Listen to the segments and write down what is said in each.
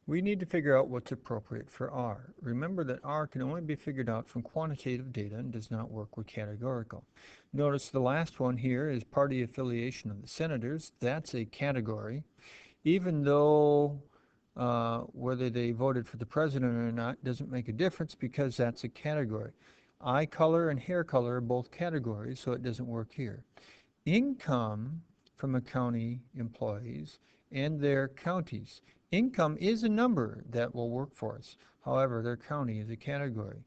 We need to figure out what's appropriate for R. Remember that R can only be figured out from quantitative data and does not work with categorical. Notice the last one here is party affiliation of the senators. That's a category. Even though whether they voted for the president or not doesn't make a difference because that's a category. Eye color and hair color are both categories, so it doesn't work here. Income from a county employees and their counties. Income is a number that will work for us. However, their county is a category.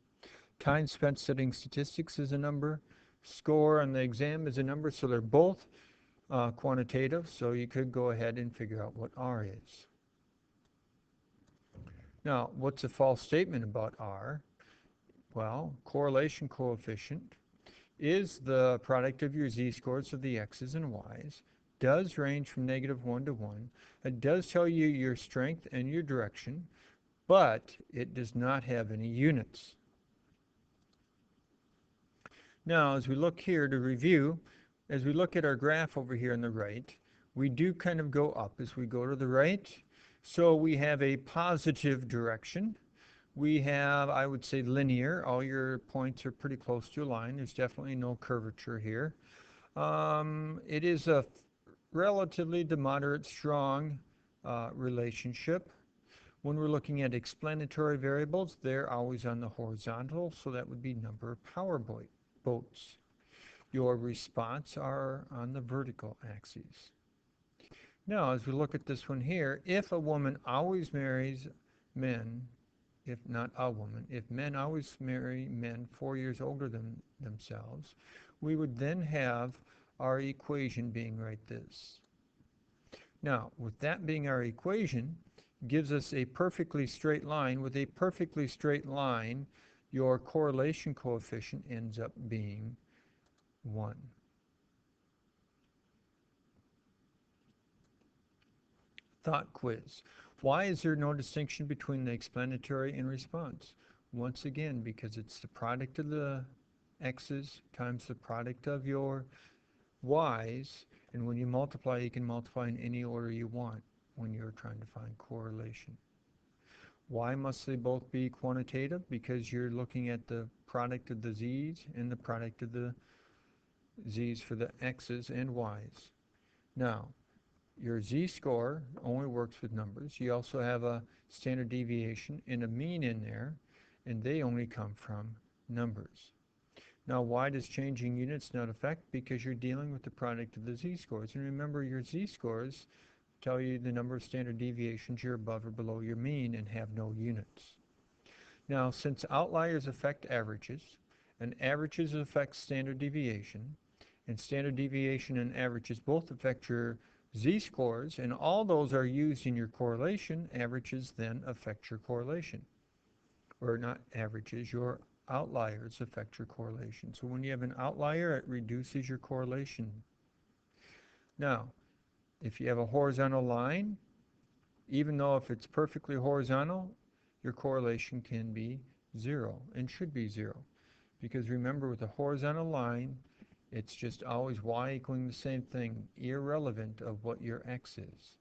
Time spent studying statistics is a number. Score on the exam is a number, so they're both quantitative, so you could go ahead and figure out what R is. Now, what's a false statement about R? Well, correlation coefficient is the product of your z-scores of the x's and y's, does range from -1 to 1. It does tell you your strength and your direction, but it does not have any units. Now, as we look here to review, as we look at our graph over here on the right, we do kind of go up as we go to the right. So we have a positive direction. We have, I would say, linear. All your points are pretty close to a line. There's definitely no curvature here. It is a relatively to moderate strong relationship. When we're looking at explanatory variables, they're always on the horizontal, so that would be number of power boats. Your response are on the vertical axes. Now, as we look at this one here, if a woman always marries men, if not a woman, if men always marry men 4 years older than themselves, we would then have our equation being right this. Now, with that being our equation, gives us a perfectly straight line. With a perfectly straight line, your correlation coefficient ends up being 1. Thought quiz. Why is there no distinction between the explanatory and response? Once again, because it's the product of the x's times the product of your y's, and when you multiply, you can multiply in any order you want when you're trying to find correlation. Why must they both be quantitative? Because you're looking at the product of the z's and the product of the z's for the x's and y's. Now, your z-score only works with numbers. You also have a standard deviation and a mean in there, and they only come from numbers. Now, why does changing units not affect? Because you're dealing with the product of the z-scores. And remember, your z-scores tell you the number of standard deviations you're above or below your mean and have no units. Now, since outliers affect averages, and averages affect standard deviation, and standard deviation and averages both affect your z-scores, and all those are used in your correlation, averages then affect your correlation. Or not averages, your outliers affect your correlation. So when you have an outlier, it reduces your correlation. Now, if you have a horizontal line, even though if it's perfectly horizontal, your correlation can be 0 and should be 0. Because remember, with a horizontal line, it's just always y equaling the same thing, irrelevant of what your x is.